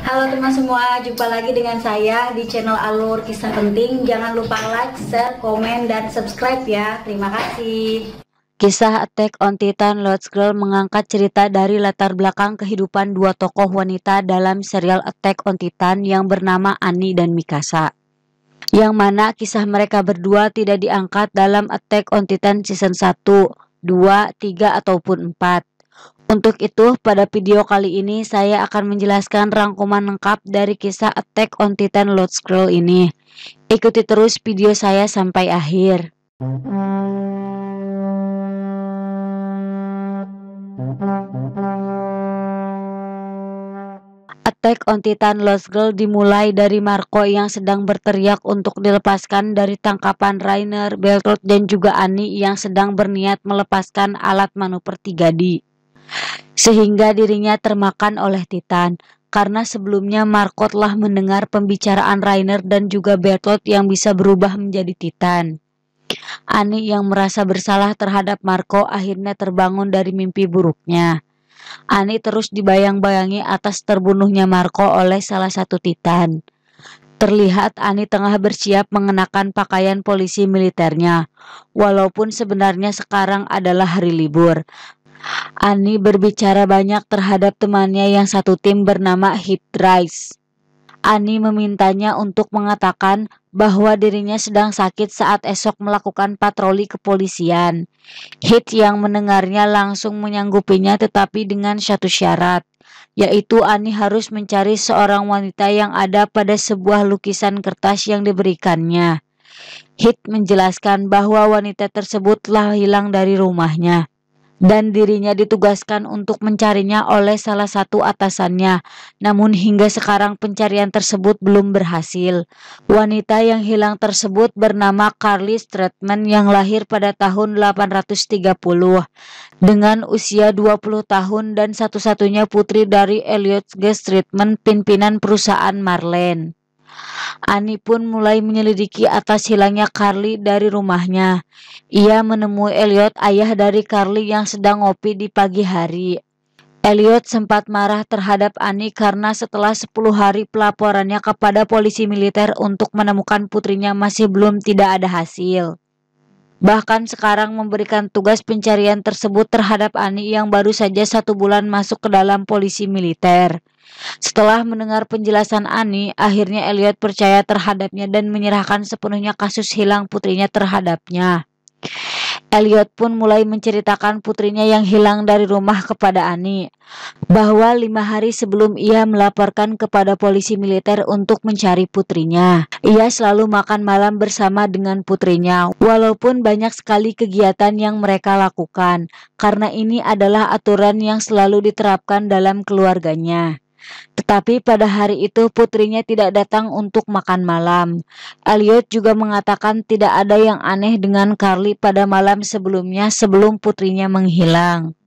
Halo teman semua, jumpa lagi dengan saya di channel Alur Kisah Penting. Jangan lupa like, share, komen, dan subscribe ya. Terima kasih. Kisah Attack on Titan Lost Girl mengangkat cerita dari latar belakang kehidupan dua tokoh wanita dalam serial Attack on Titan yang bernama Annie dan Mikasa. Yang mana kisah mereka berdua tidak diangkat dalam Attack on Titan season 1, 2, 3, ataupun 4. Untuk itu, pada video kali ini saya akan menjelaskan rangkuman lengkap dari kisah Attack on Titan Lost Girl ini. Ikuti terus video saya sampai akhir. Attack on Titan Lost Girl dimulai dari Marco yang sedang berteriak untuk dilepaskan dari tangkapan Rainer, Bertolt, dan juga Annie yang sedang berniat melepaskan alat manuver 3D. Sehingga dirinya termakan oleh Titan, karena sebelumnya Marco telah mendengar pembicaraan Rainer dan juga Bertolt yang bisa berubah menjadi Titan. Annie yang merasa bersalah terhadap Marco akhirnya terbangun dari mimpi buruknya. Annie terus dibayang-bayangi atas terbunuhnya Marco oleh salah satu Titan. Terlihat Annie tengah bersiap mengenakan pakaian polisi militernya, walaupun sebenarnya sekarang adalah hari libur. Annie berbicara banyak terhadap temannya yang satu tim bernama Heathrise. Annie memintanya untuk mengatakan bahwa dirinya sedang sakit saat esok melakukan patroli kepolisian. Heath yang mendengarnya langsung menyanggupinya, tetapi dengan satu syarat, yaitu Annie harus mencari seorang wanita yang ada pada sebuah lukisan kertas yang diberikannya. Heath menjelaskan bahwa wanita tersebut telah hilang dari rumahnya dan dirinya ditugaskan untuk mencarinya oleh salah satu atasannya. Namun hingga sekarang pencarian tersebut belum berhasil. Wanita yang hilang tersebut bernama Carly Stratman yang lahir pada tahun 830 dengan usia 20 tahun dan satu-satunya putri dari Elliot G. Stratman, pimpinan perusahaan Marlene. Annie pun mulai menyelidiki atas hilangnya Carly dari rumahnya. Ia menemui Elliot, ayah dari Carly, yang sedang ngopi di pagi hari. Elliot sempat marah terhadap Annie karena setelah 10 hari pelaporannya kepada polisi militer untuk menemukan putrinya masih belum tidak ada hasil. Bahkan sekarang memberikan tugas pencarian tersebut terhadap Annie yang baru saja 1 bulan masuk ke dalam polisi militer. Setelah mendengar penjelasan Annie, akhirnya Elliot percaya terhadapnya dan menyerahkan sepenuhnya kasus hilang putrinya terhadapnya. Elliot pun mulai menceritakan putrinya yang hilang dari rumah kepada Annie, bahwa 5 hari sebelum ia melaporkan kepada polisi militer untuk mencari putrinya, ia selalu makan malam bersama dengan putrinya, walaupun banyak sekali kegiatan yang mereka lakukan, karena ini adalah aturan yang selalu diterapkan dalam keluarganya. Tetapi pada hari itu putrinya tidak datang untuk makan malam. Elliot juga mengatakan tidak ada yang aneh dengan Carly pada malam sebelumnya sebelum putrinya menghilang.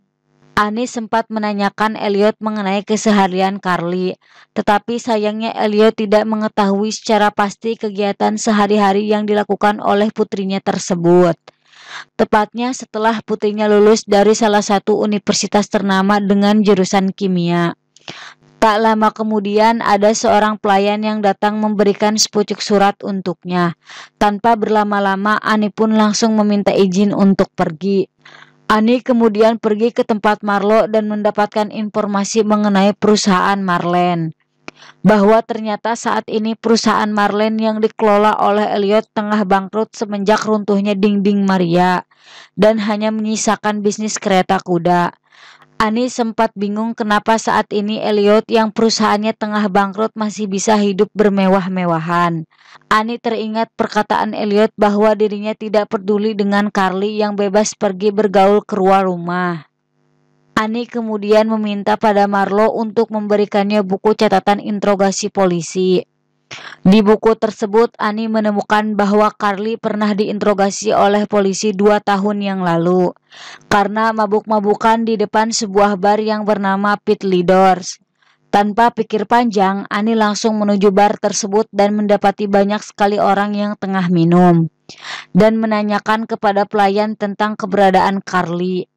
Annie sempat menanyakan Elliot mengenai keseharian Carly, tetapi sayangnya Elliot tidak mengetahui secara pasti kegiatan sehari-hari yang dilakukan oleh putrinya tersebut. Tepatnya setelah putrinya lulus dari salah satu universitas ternama dengan jurusan kimia. Tak lama kemudian ada seorang pelayan yang datang memberikan sepucuk surat untuknya. Tanpa berlama-lama Annie pun langsung meminta izin untuk pergi. Annie kemudian pergi ke tempat Marlo dan mendapatkan informasi mengenai perusahaan Marlene. Bahwa ternyata saat ini perusahaan Marlene yang dikelola oleh Elliot tengah bangkrut semenjak runtuhnya Dinding Maria dan hanya menyisakan bisnis kereta kuda. Annie sempat bingung kenapa saat ini Elliot yang perusahaannya tengah bangkrut masih bisa hidup bermewah-mewahan. Annie teringat perkataan Elliot bahwa dirinya tidak peduli dengan Carly yang bebas pergi bergaul keluar rumah. Annie kemudian meminta pada Marlo untuk memberikannya buku catatan interogasi polisi. Di buku tersebut Annie menemukan bahwa Carly pernah diinterogasi oleh polisi 2 tahun yang lalu karena mabuk-mabukan di depan sebuah bar yang bernama Pit Leaders. Tanpa pikir panjang, Annie langsung menuju bar tersebut dan mendapati banyak sekali orang yang tengah minum dan menanyakan kepada pelayan tentang keberadaan Carly.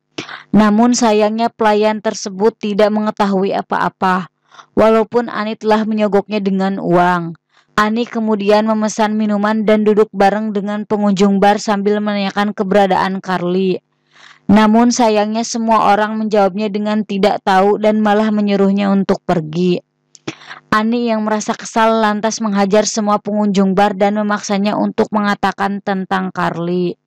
Namun sayangnya pelayan tersebut tidak mengetahui apa-apa. walaupun Ani telah menyogoknya dengan uang. Ani kemudian memesan minuman dan duduk bareng dengan pengunjung bar sambil menanyakan keberadaan Carly. Namun sayangnya semua orang menjawabnya dengan tidak tahu dan malah menyuruhnya untuk pergi. Ani yang merasa kesal lantas menghajar semua pengunjung bar dan memaksanya untuk mengatakan tentang Carly.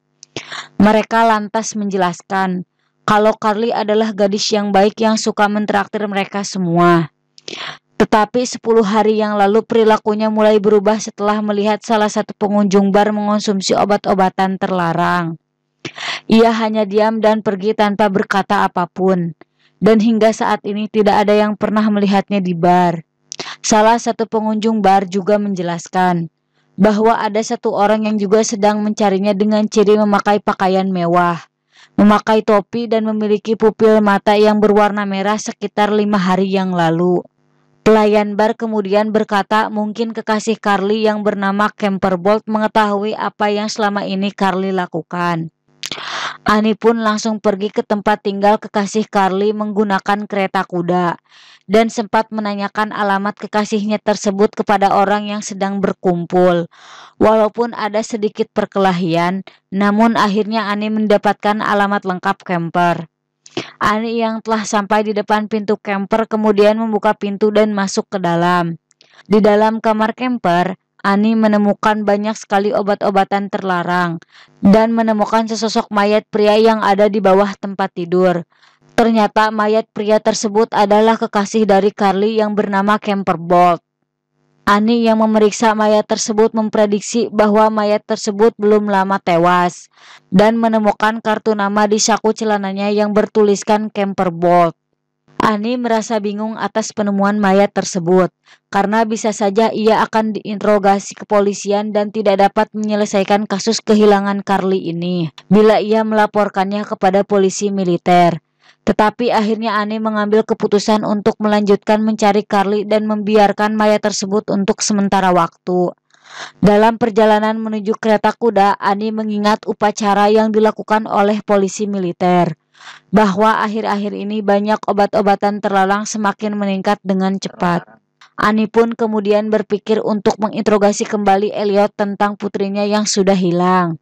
Mereka lantas menjelaskan kalau Carly adalah gadis yang baik yang suka mentraktir mereka semua. Tetapi 10 hari yang lalu perilakunya mulai berubah setelah melihat salah satu pengunjung bar mengonsumsi obat-obatan terlarang. Ia hanya diam dan pergi tanpa berkata apapun. Dan hingga saat ini tidak ada yang pernah melihatnya di bar. Salah satu pengunjung bar juga menjelaskan bahwa ada satu orang yang juga sedang mencarinya dengan ciri memakai pakaian mewah, memakai topi dan memiliki pupil mata yang berwarna merah sekitar 5 hari yang lalu. Pelayan bar kemudian berkata mungkin kekasih Carly yang bernama Camperbolt mengetahui apa yang selama ini Carly lakukan. Ani pun langsung pergi ke tempat tinggal kekasih Carly menggunakan kereta kuda dan sempat menanyakan alamat kekasihnya tersebut kepada orang yang sedang berkumpul. Walaupun ada sedikit perkelahian, namun akhirnya Ani mendapatkan alamat lengkap camper. Ani yang telah sampai di depan pintu camper kemudian membuka pintu dan masuk ke dalam. Di dalam kamar camper, Ani menemukan banyak sekali obat-obatan terlarang dan menemukan sesosok mayat pria yang ada di bawah tempat tidur. Ternyata mayat pria tersebut adalah kekasih dari Carly yang bernama Camperbolt. Ani yang memeriksa mayat tersebut memprediksi bahwa mayat tersebut belum lama tewas dan menemukan kartu nama di saku celananya yang bertuliskan Camperbolt. Ani merasa bingung atas penemuan mayat tersebut karena bisa saja ia akan diinterogasi kepolisian dan tidak dapat menyelesaikan kasus kehilangan Carly ini bila ia melaporkannya kepada polisi militer. Tetapi akhirnya Ani mengambil keputusan untuk melanjutkan mencari Carly dan membiarkan mayat tersebut untuk sementara waktu. Dalam perjalanan menuju kereta kuda, Ani mengingat upacara yang dilakukan oleh polisi militer, bahwa akhir-akhir ini banyak obat-obatan terlarang semakin meningkat dengan cepat. Ani pun kemudian berpikir untuk menginterogasi kembali Elliot tentang putrinya yang sudah hilang.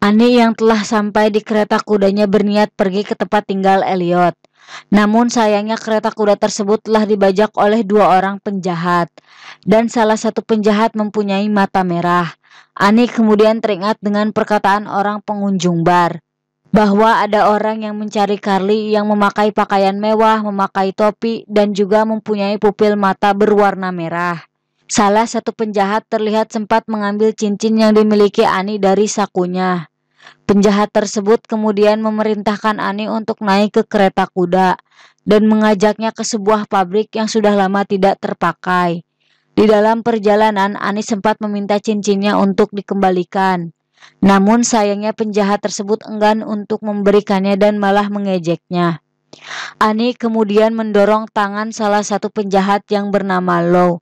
Ani yang telah sampai di kereta kudanya berniat pergi ke tempat tinggal Elliot. Namun sayangnya kereta kuda tersebut telah dibajak oleh 2 orang penjahat. Dan salah satu penjahat mempunyai mata merah. Ani kemudian teringat dengan perkataan orang pengunjung bar, bahwa ada orang yang mencari Carly yang memakai pakaian mewah, memakai topi, dan juga mempunyai pupil mata berwarna merah. Salah satu penjahat terlihat sempat mengambil cincin yang dimiliki Ani dari sakunya. Penjahat tersebut kemudian memerintahkan Ani untuk naik ke kereta kuda dan mengajaknya ke sebuah pabrik yang sudah lama tidak terpakai. Di dalam perjalanan, Ani sempat meminta cincinnya untuk dikembalikan. Namun sayangnya penjahat tersebut enggan untuk memberikannya dan malah mengejeknya. Ani kemudian mendorong tangan salah satu penjahat yang bernama Lou,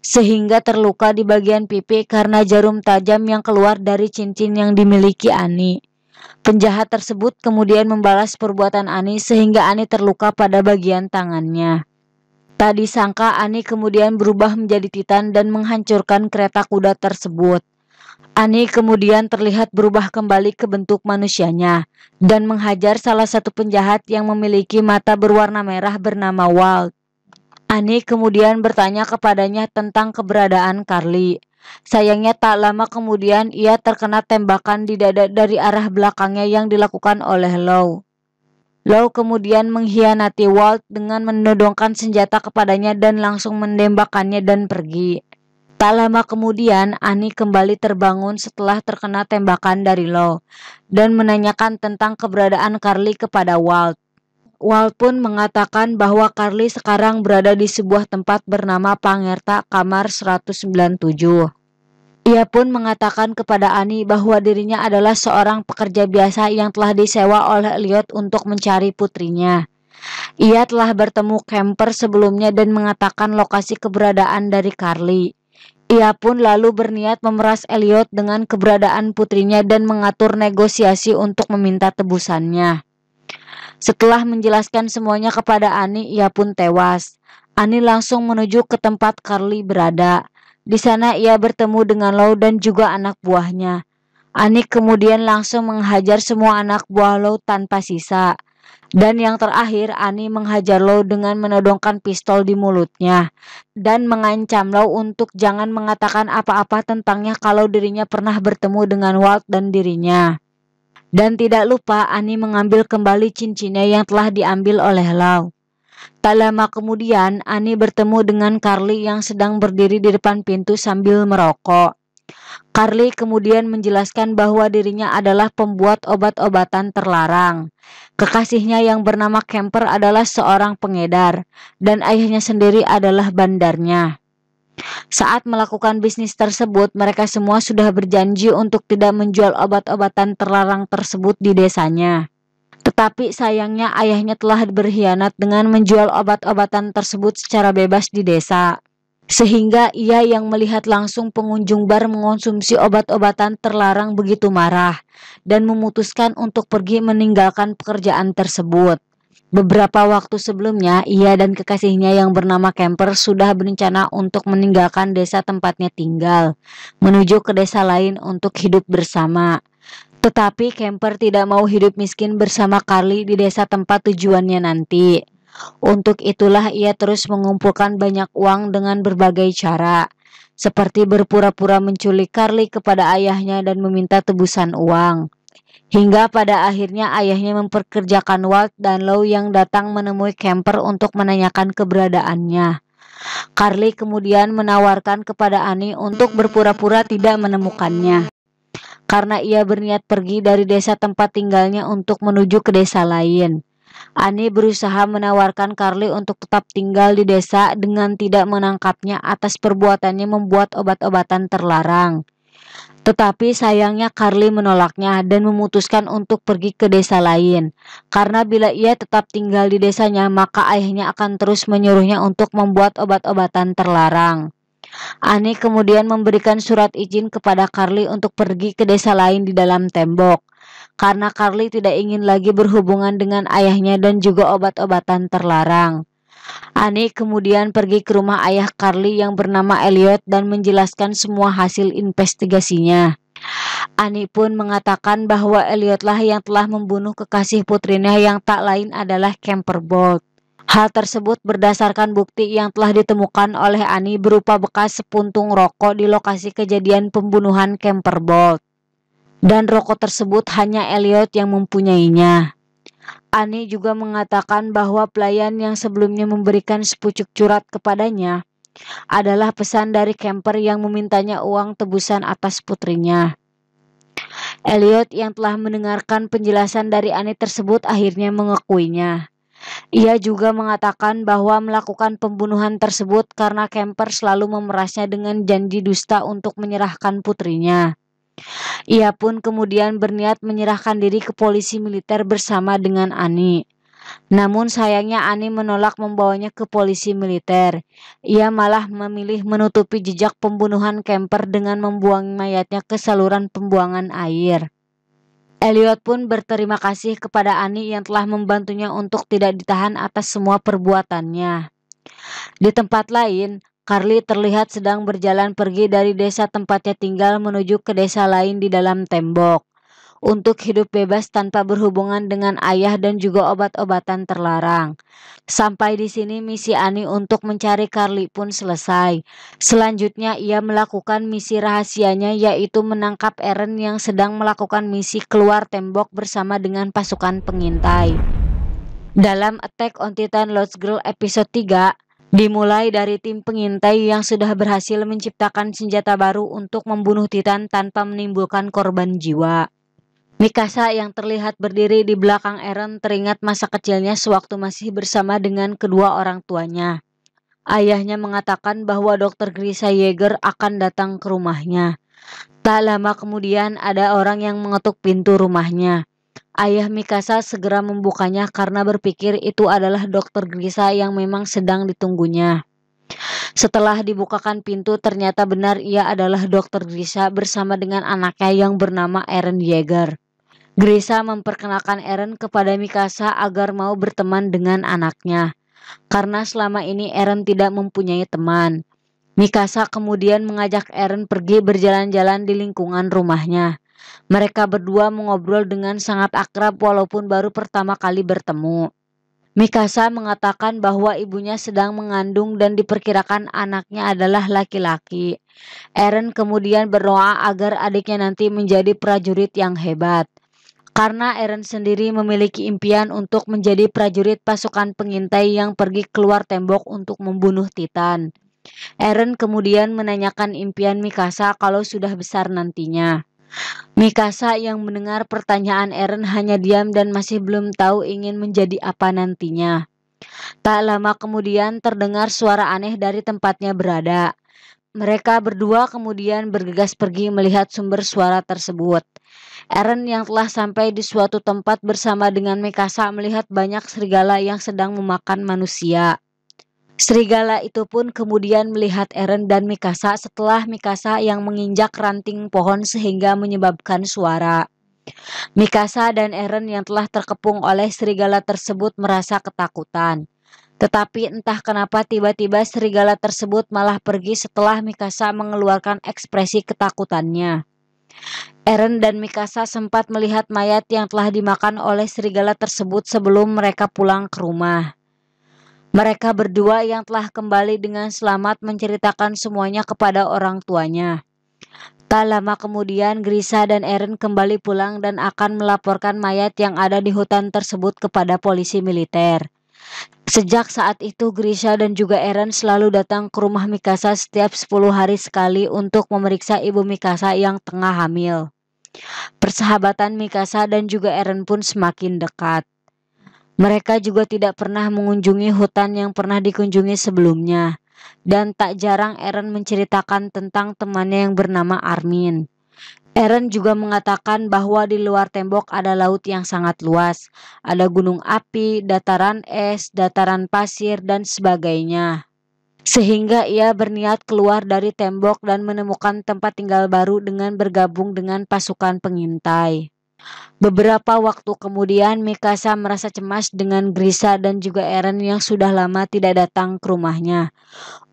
sehingga terluka di bagian pipi karena jarum tajam yang keluar dari cincin yang dimiliki Ani. Penjahat tersebut kemudian membalas perbuatan Ani sehingga Ani terluka pada bagian tangannya. Tak disangka Ani kemudian berubah menjadi Titan dan menghancurkan kereta kuda tersebut. Ani kemudian terlihat berubah kembali ke bentuk manusianya dan menghajar salah satu penjahat yang memiliki mata berwarna merah bernama Walt. Ani kemudian bertanya kepadanya tentang keberadaan Carly. Sayangnya tak lama kemudian ia terkena tembakan di dada dari arah belakangnya yang dilakukan oleh Lou. Lou kemudian mengkhianati Walt dengan menodongkan senjata kepadanya dan langsung menembakkannya dan pergi. Tak lama kemudian Ani kembali terbangun setelah terkena tembakan dari Lou dan menanyakan tentang keberadaan Carly kepada Walt. Walt pun mengatakan bahwa Carly sekarang berada di sebuah tempat bernama Pangerta Kamar 197. Ia pun mengatakan kepada Ani bahwa dirinya adalah seorang pekerja biasa yang telah disewa oleh Elliot untuk mencari putrinya. Ia telah bertemu Camper sebelumnya dan mengatakan lokasi keberadaan dari Carly. Ia pun lalu berniat memeras Elliot dengan keberadaan putrinya dan mengatur negosiasi untuk meminta tebusannya. Setelah menjelaskan semuanya kepada Ani, ia pun tewas. Ani langsung menuju ke tempat Carly berada. Di sana ia bertemu dengan Lou dan juga anak buahnya. Ani kemudian langsung menghajar semua anak buah Lou tanpa sisa. Dan yang terakhir, Ani menghajar Lou dengan menodongkan pistol di mulutnya dan mengancam Lou untuk jangan mengatakan apa-apa tentangnya kalau dirinya pernah bertemu dengan Walt dan dirinya. Dan tidak lupa Ani mengambil kembali cincinnya yang telah diambil oleh Lou. Tak lama kemudian, Ani bertemu dengan Carly yang sedang berdiri di depan pintu sambil merokok. Carly kemudian menjelaskan bahwa dirinya adalah pembuat obat-obatan terlarang. Kekasihnya yang bernama Kemper adalah seorang pengedar, dan ayahnya sendiri adalah bandarnya. Saat melakukan bisnis tersebut, mereka semua sudah berjanji untuk tidak menjual obat-obatan terlarang tersebut di desanya. Tetapi sayangnya ayahnya telah berkhianat dengan menjual obat-obatan tersebut secara bebas di desa. Sehingga ia yang melihat langsung pengunjung bar mengonsumsi obat-obatan terlarang begitu marah dan memutuskan untuk pergi meninggalkan pekerjaan tersebut. Beberapa waktu sebelumnya, ia dan kekasihnya yang bernama Kemper sudah berencana untuk meninggalkan desa tempatnya tinggal, menuju ke desa lain untuk hidup bersama. Tetapi Kemper tidak mau hidup miskin bersama Carly di desa tempat tujuannya nanti. Untuk itulah ia terus mengumpulkan banyak uang dengan berbagai cara, seperti berpura-pura menculik Carly kepada ayahnya dan meminta tebusan uang. Hingga pada akhirnya ayahnya memperkerjakan Walt dan Lou yang datang menemui Kemper untuk menanyakan keberadaannya. Carly kemudian menawarkan kepada Ani untuk berpura-pura tidak menemukannya, karena ia berniat pergi dari desa tempat tinggalnya untuk menuju ke desa lain. Ani berusaha menawarkan Carly untuk tetap tinggal di desa dengan tidak menangkapnya atas perbuatannya membuat obat-obatan terlarang. Tetapi sayangnya Carly menolaknya dan memutuskan untuk pergi ke desa lain, karena bila ia tetap tinggal di desanya maka ayahnya akan terus menyuruhnya untuk membuat obat-obatan terlarang. Ani kemudian memberikan surat izin kepada Carly untuk pergi ke desa lain di dalam tembok, karena Carly tidak ingin lagi berhubungan dengan ayahnya dan juga obat-obatan terlarang. Ani kemudian pergi ke rumah ayah Carly yang bernama Elliot dan menjelaskan semua hasil investigasinya. Ani pun mengatakan bahwa Elliotlah yang telah membunuh kekasih putrinya yang tak lain adalah Kemper Bolt. Hal tersebut berdasarkan bukti yang telah ditemukan oleh Ani berupa bekas sepuntung rokok di lokasi kejadian pembunuhan Kemper Bolt. Dan rokok tersebut hanya Elliot yang mempunyainya. Ani juga mengatakan bahwa pelayan yang sebelumnya memberikan sepucuk surat kepadanya adalah pesan dari Kemper yang memintanya uang tebusan atas putrinya. Elliot yang telah mendengarkan penjelasan dari Ani tersebut akhirnya mengakuinya. Ia juga mengatakan bahwa melakukan pembunuhan tersebut karena Kemper selalu memerasnya dengan janji dusta untuk menyerahkan putrinya. Ia pun kemudian berniat menyerahkan diri ke polisi militer bersama dengan Ani. Namun sayangnya Ani menolak membawanya ke polisi militer. Ia malah memilih menutupi jejak pembunuhan Kemper dengan membuang mayatnya ke saluran pembuangan air. Elliot pun berterima kasih kepada Ani yang telah membantunya untuk tidak ditahan atas semua perbuatannya. Di tempat lain, Carly terlihat sedang berjalan pergi dari desa tempatnya tinggal menuju ke desa lain di dalam tembok untuk hidup bebas tanpa berhubungan dengan ayah dan juga obat-obatan terlarang. Sampai di sini misi Ani untuk mencari Carly pun selesai. Selanjutnya ia melakukan misi rahasianya, yaitu menangkap Eren yang sedang melakukan misi keluar tembok bersama dengan pasukan pengintai. Dalam Attack on Titan Lost Girl episode 3, dimulai dari tim pengintai yang sudah berhasil menciptakan senjata baru untuk membunuh Titan tanpa menimbulkan korban jiwa. Mikasa yang terlihat berdiri di belakang Eren teringat masa kecilnya sewaktu masih bersama dengan kedua orang tuanya. Ayahnya mengatakan bahwa Dr. Grisha Yeager akan datang ke rumahnya. Tak lama kemudian ada orang yang mengetuk pintu rumahnya. Ayah Mikasa segera membukanya karena berpikir itu adalah Dr. Grisha yang memang sedang ditunggunya. Setelah dibukakan pintu, ternyata benar ia adalah Dr. Grisha bersama dengan anaknya yang bernama Eren Yeager. Grisha memperkenalkan Eren kepada Mikasa agar mau berteman dengan anaknya. karena selama ini Eren tidak mempunyai teman. Mikasa kemudian mengajak Eren pergi berjalan-jalan di lingkungan rumahnya. Mereka berdua mengobrol dengan sangat akrab walaupun baru pertama kali bertemu. Mikasa mengatakan bahwa ibunya sedang mengandung dan diperkirakan anaknya adalah laki-laki. Eren kemudian berdoa agar adiknya nanti menjadi prajurit yang hebat. Karena Eren sendiri memiliki impian untuk menjadi prajurit pasukan pengintai yang pergi keluar tembok untuk membunuh Titan. Eren kemudian menanyakan impian Mikasa kalau sudah besar nantinya. Mikasa yang mendengar pertanyaan Eren hanya diam dan masih belum tahu ingin menjadi apa nantinya. Tak lama kemudian terdengar suara aneh dari tempatnya berada. Mereka berdua kemudian bergegas pergi melihat sumber suara tersebut. Eren yang telah sampai di suatu tempat bersama dengan Mikasa melihat banyak serigala yang sedang memakan manusia. Serigala itu pun kemudian melihat Eren dan Mikasa setelah Mikasa yang menginjak ranting pohon sehingga menyebabkan suara. Mikasa dan Eren yang telah terkepung oleh serigala tersebut merasa ketakutan. Tetapi entah kenapa tiba-tiba serigala tersebut malah pergi setelah Mikasa mengeluarkan ekspresi ketakutannya. Eren dan Mikasa sempat melihat mayat yang telah dimakan oleh serigala tersebut sebelum mereka pulang ke rumah. Mereka berdua yang telah kembali dengan selamat menceritakan semuanya kepada orang tuanya. Tak lama kemudian Grisha dan Eren kembali pulang dan akan melaporkan mayat yang ada di hutan tersebut kepada polisi militer. Sejak saat itu Grisha dan juga Eren selalu datang ke rumah Mikasa setiap 10 hari sekali untuk memeriksa ibu Mikasa yang tengah hamil. Persahabatan Mikasa dan juga Eren pun semakin dekat. Mereka juga tidak pernah mengunjungi hutan yang pernah dikunjungi sebelumnya. Dan tak jarang Eren menceritakan tentang temannya yang bernama Armin. Eren juga mengatakan bahwa di luar tembok ada laut yang sangat luas. Ada gunung api, dataran es, dataran pasir, dan sebagainya. Sehingga ia berniat keluar dari tembok dan menemukan tempat tinggal baru dengan bergabung dengan pasukan pengintai. Beberapa waktu kemudian Mikasa merasa cemas dengan Grisha dan juga Eren yang sudah lama tidak datang ke rumahnya.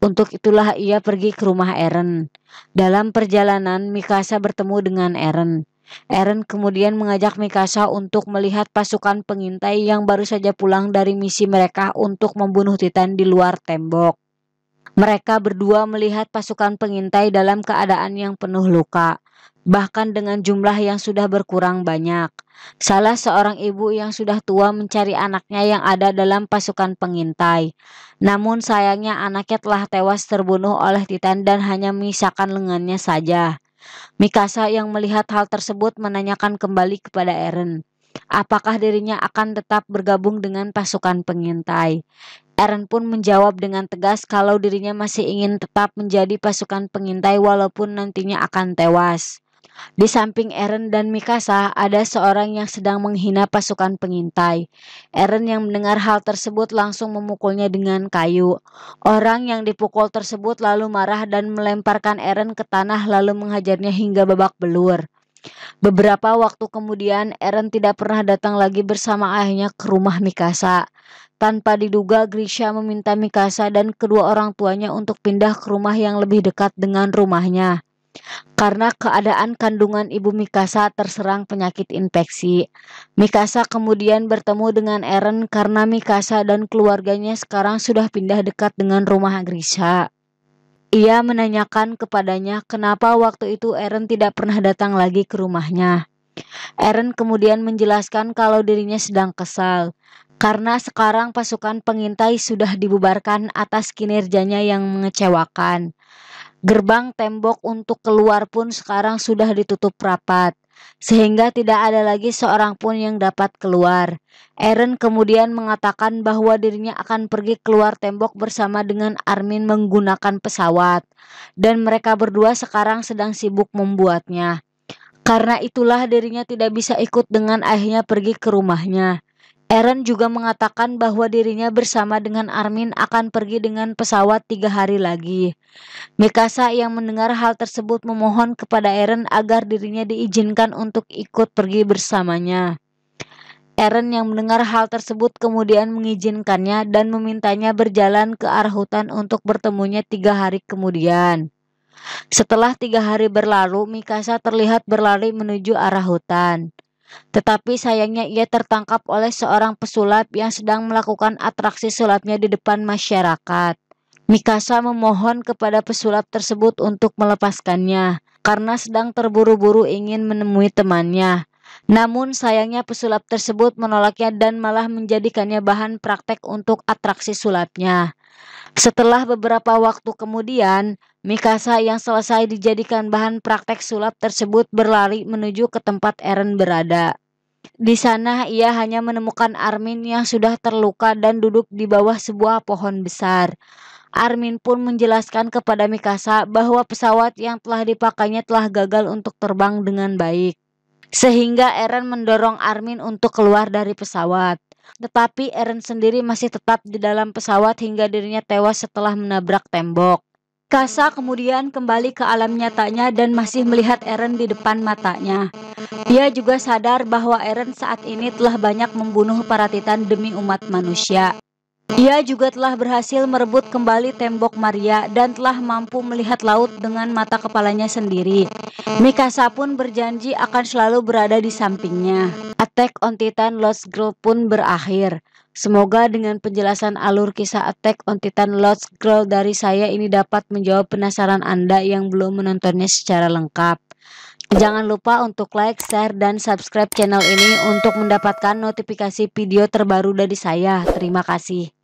Untuk itulah ia pergi ke rumah Eren. Dalam perjalanan Mikasa bertemu dengan Eren. Eren kemudian mengajak Mikasa untuk melihat pasukan pengintai yang baru saja pulang dari misi mereka untuk membunuh Titan di luar tembok. Mereka berdua melihat pasukan pengintai dalam keadaan yang penuh luka, bahkan dengan jumlah yang sudah berkurang banyak. Salah seorang ibu yang sudah tua mencari anaknya yang ada dalam pasukan pengintai. Namun sayangnya anaknya telah tewas terbunuh oleh Titan dan hanya menyisakan lengannya saja. Mikasa yang melihat hal tersebut menanyakan kembali kepada Eren, apakah dirinya akan tetap bergabung dengan pasukan pengintai. Eren pun menjawab dengan tegas kalau dirinya masih ingin tetap menjadi pasukan pengintai walaupun nantinya akan tewas. Di samping Eren dan Mikasa ada seorang yang sedang menghina pasukan pengintai. Eren yang mendengar hal tersebut langsung memukulnya dengan kayu. Orang yang dipukul tersebut lalu marah dan melemparkan Eren ke tanah lalu menghajarnya hingga babak belur. Beberapa waktu kemudian Eren tidak pernah datang lagi bersama ayahnya ke rumah Mikasa. Tanpa diduga Grisha meminta Mikasa dan kedua orang tuanya untuk pindah ke rumah yang lebih dekat dengan rumahnya. Karena keadaan kandungan ibu Mikasa terserang penyakit infeksi. Mikasa kemudian bertemu dengan Eren karena Mikasa dan keluarganya sekarang sudah pindah dekat dengan rumah Grisha. Ia menanyakan kepadanya kenapa waktu itu Eren tidak pernah datang lagi ke rumahnya. Eren kemudian menjelaskan kalau dirinya sedang kesal karena sekarang pasukan pengintai sudah dibubarkan atas kinerjanya yang mengecewakan. Gerbang tembok untuk keluar pun sekarang sudah ditutup rapat, sehingga tidak ada lagi seorang pun yang dapat keluar. Eren kemudian mengatakan bahwa dirinya akan pergi keluar tembok bersama dengan Armin menggunakan pesawat, dan mereka berdua sekarang sedang sibuk membuatnya. Karena itulah dirinya tidak bisa ikut dengan ayahnya pergi ke rumahnya. Eren juga mengatakan bahwa dirinya bersama dengan Armin akan pergi dengan pesawat 3 hari lagi. Mikasa yang mendengar hal tersebut memohon kepada Eren agar dirinya diizinkan untuk ikut pergi bersamanya. Eren yang mendengar hal tersebut kemudian mengizinkannya dan memintanya berjalan ke arah hutan untuk bertemunya 3 hari kemudian. Setelah 3 hari berlalu, Mikasa terlihat berlari menuju arah hutan. Tetapi sayangnya ia tertangkap oleh seorang pesulap yang sedang melakukan atraksi sulapnya di depan masyarakat. Mikasa memohon kepada pesulap tersebut untuk melepaskannya karena sedang terburu-buru ingin menemui temannya. Namun sayangnya pesulap tersebut menolaknya dan malah menjadikannya bahan praktek untuk atraksi sulapnya. Setelah beberapa waktu kemudian, Mikasa yang selesai dijadikan bahan praktek sulap tersebut berlari menuju ke tempat Eren berada. Di sana ia hanya menemukan Armin yang sudah terluka dan duduk di bawah sebuah pohon besar. Armin pun menjelaskan kepada Mikasa bahwa pesawat yang telah dipakainya telah gagal untuk terbang dengan baik. Sehingga Eren mendorong Armin untuk keluar dari pesawat. Tetapi Eren sendiri masih tetap di dalam pesawat hingga dirinya tewas setelah menabrak tembok. Mikasa kemudian kembali ke alam nyatanya dan masih melihat Eren di depan matanya. Ia juga sadar bahwa Eren saat ini telah banyak membunuh para titan demi umat manusia. Ia juga telah berhasil merebut kembali tembok Maria dan telah mampu melihat laut dengan mata kepalanya sendiri. Mikasa pun berjanji akan selalu berada di sampingnya. Attack on Titan Lost Girl pun berakhir. Semoga dengan penjelasan alur kisah Attack on Titan Lost Girl dari saya ini dapat menjawab penasaran Anda yang belum menontonnya secara lengkap. Jangan lupa untuk like, share, dan subscribe channel ini untuk mendapatkan notifikasi video terbaru dari saya. Terima kasih.